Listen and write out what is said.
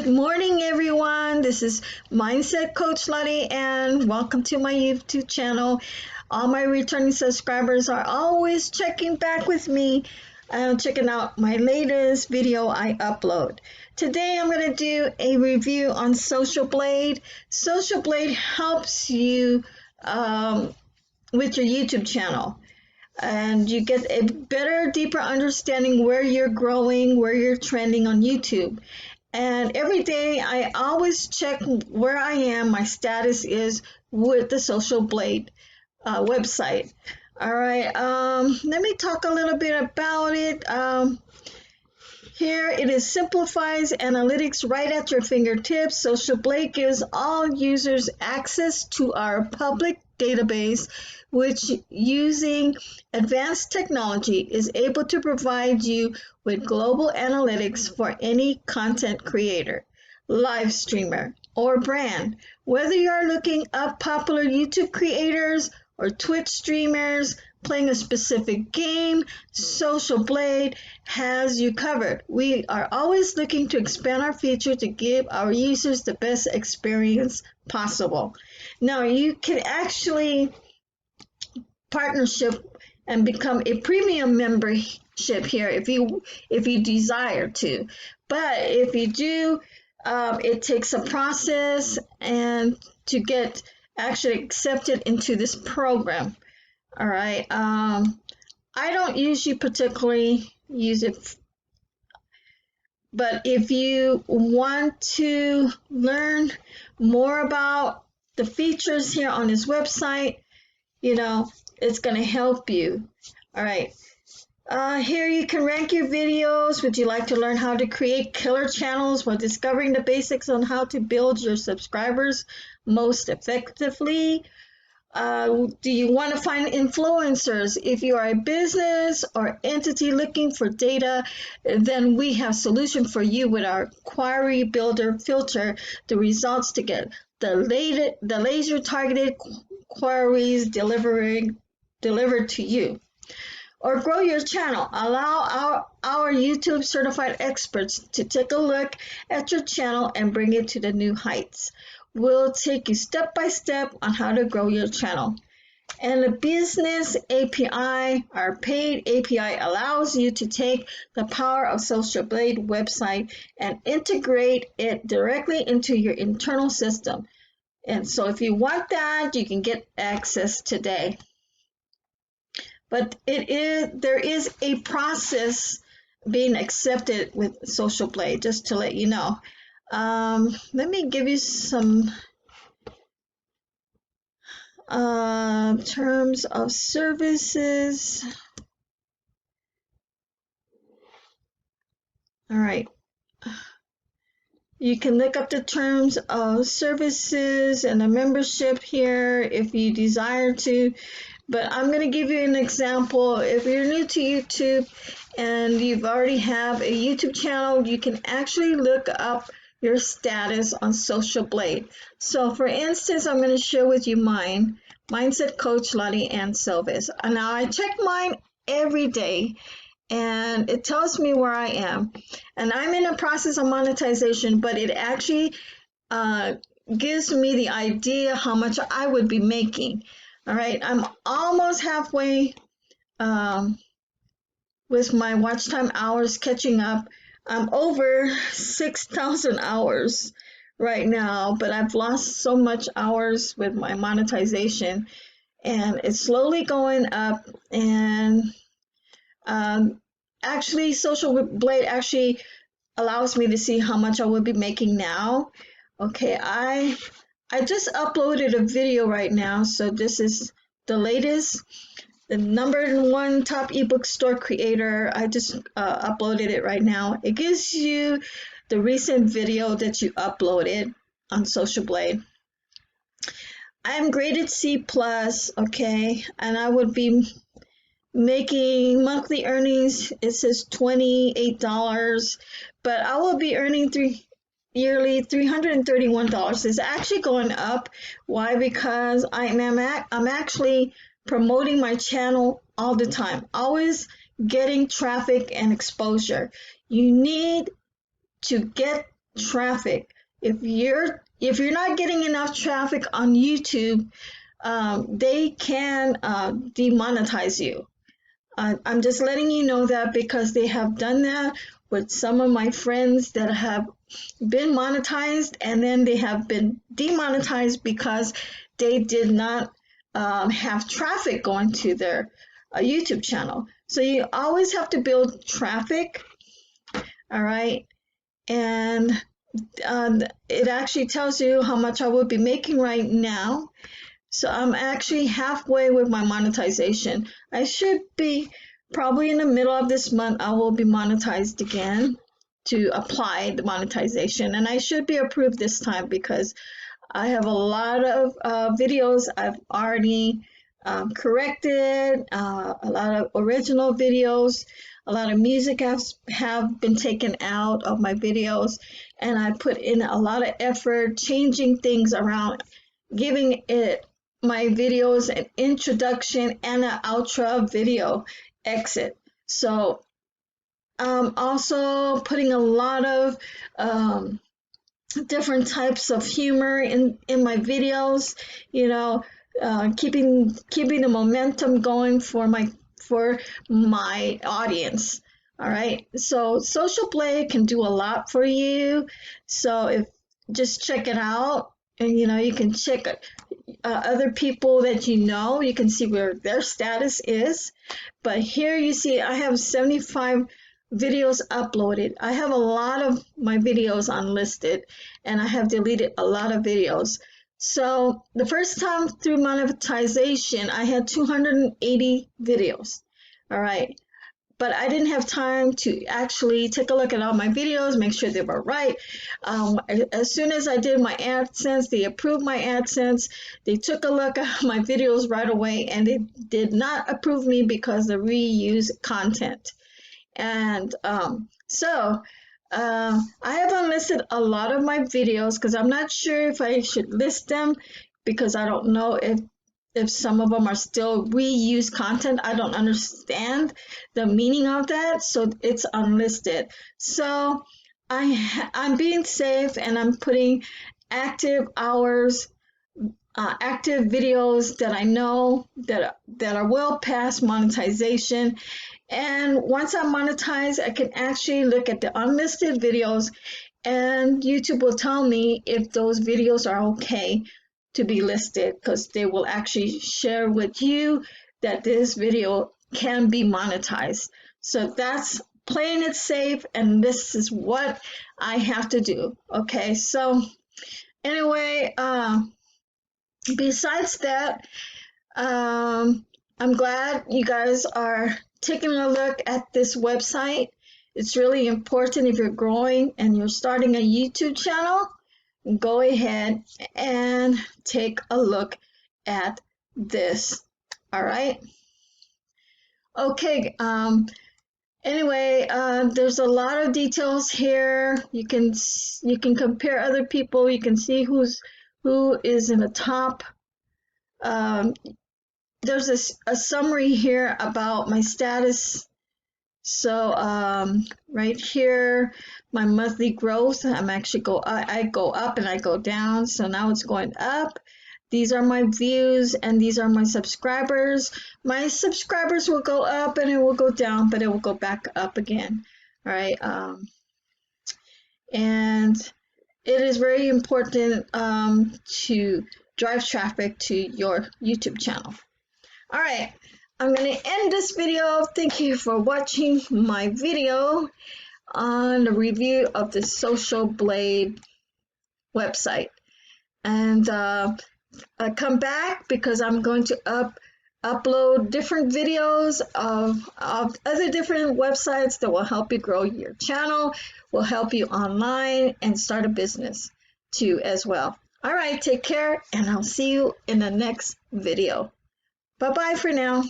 Good morning, everyone. This is Mindset Coach Laudiaann. Welcome to my YouTube channel. All my returning subscribers are always checking back with me, checking out my latest video I upload. Today, I'm going to do a review on Social Blade. Social Blade helps you with your YouTube channel. And you get a better, deeper understanding where you're growing, where you're trending on YouTube. And every day I always check where I am, my status is with the Social Blade website. All right, let me talk a little bit about it. Here it is simplifies analytics right at your fingertips. Social Blade gives all users access to our public database, which using advanced technology is able to provide you with global analytics for any content creator, live streamer, or brand. Whether you're looking up popular YouTube creators or Twitch streamers playing a specific game, Social Blade has you covered. We are always looking to expand our feature to give our users the best experience possible. Now, you can actually partnership and become a premium membership here if you desire to. But if you do, it takes a process and to get actually accepted into this program. All right. I don't usually particularly use it, but if you want to learn more about the features here on this website, it's going to help you. All right. Here you can rank your videos. Would you like to learn how to create killer channels while discovering the basics on how to build your subscribers most effectively? Do you want to find influencers? If you are a business or entity looking for data, then we have a solution for you with our query builder filter the results to get the laser targeted queries delivered to you. Or grow your channel. Allow our YouTube certified experts to take a look at your channel and bring it to the new heights. We'll take you step by step on how to grow your channel. And the business API, our paid API, allows you to take the power of Social Blade website and integrate it directly into your internal system. And so if you want that, you can get access today. But there is a process being accepted with Social Blade, just to let you know. Let me give you some terms of services. All right. You can look up the terms of services and a membership here if you desire to. But I'm going to give you an example. If you're new to YouTube and you've already have a YouTube channel, you can actually look up your status on Social Blade. So for instance, I'm going to share with you mine, Mindset Coach Laudiaann Silvis. And now I check mine every day and it tells me where I am. And I'm in a process of monetization, but it actually gives me the idea how much I would be making. All right, I'm almost halfway with my watch time hours catching up. I'm over 6,000 hours right now, but I've lost so much hours with my monetization, and it's slowly going up. And actually, Social Blade actually allows me to see how much I would be making now. Okay, I just uploaded a video right now, so this is the latest, the #1 top ebook store creator. I just uploaded it right now. It gives you the recent video that you uploaded on Social Blade. I'm graded C+, okay, and I would be making monthly earnings, it says $28, but I will be earning yearly $331. It's actually going up. Why? Because I'm actually promoting my channel all the time, always getting traffic and exposure. You need to get traffic. If you're not getting enough traffic on YouTube, they can demonetize you. I'm just letting you know that because they have done that with some of my friends that have been monetized, and then they have been demonetized because they did not have traffic going to their YouTube channel. So you always have to build traffic, all right? And it actually tells you how much I would be making right now. So I'm actually halfway with my monetization. I should be probably in the middle of this month, I will be monetized again to apply the monetization. And I should be approved this time because I have a lot of videos I've already corrected, a lot of original videos, a lot of music have been taken out of my videos, and I put in a lot of effort changing things around, giving it my videos an introduction and an outro video exit. So also putting a lot of different types of humor in my videos, you know, keeping the momentum going for my audience. All right, so Social Blade can do a lot for you. So if just check it out, and you know, you can check other people that you know, you can see where their status is. But here you see I have 75 videos uploaded. I have a lot of my videos unlisted, and I have deleted a lot of videos. So the first time through monetization, I had 280 videos. All right. But I didn't have time to actually take a look at all my videos, make sure they were right. As soon as I did my AdSense, they approved my AdSense. They took a look at my videos right away, and they did not approve me because of reuse content. And I have unlisted a lot of my videos because I'm not sure if I should list them, because I don't know if some of them are still reused content. I don't understand the meaning of that, so it's unlisted. So I'm being safe, and I'm putting active hours, active videos that I know that are well past monetization. And once I'm monetized, I can actually look at the unlisted videos, and YouTube will tell me if those videos are okay to be listed, because they will actually share with you that this video can be monetized. So that's playing it safe, and this is what I have to do. Okay, so anyway, besides that, I'm glad you guys are taking a look at this website. It's really important if you're growing and you're starting a YouTube channel. Go ahead and take a look at this. All right. Okay. Anyway, there's a lot of details here. You can compare other people. You can see who is in the top. There's a summary here about my status. So right here, my monthly growth, I go up and I go down. So now it's going up. These are my views, and these are my subscribers. My subscribers will go up and it will go down, but it will go back up again. All right. And it is very important to drive traffic to your YouTube channel. All right. I'm going to end this video. Thank you for watching my video on the review of the Social Blade website. And come back, because I'm going to upload different videos of other different websites that will help you grow your channel, will help you online and start a business too as well. All right, take care, and I'll see you in the next video. Bye-bye for now.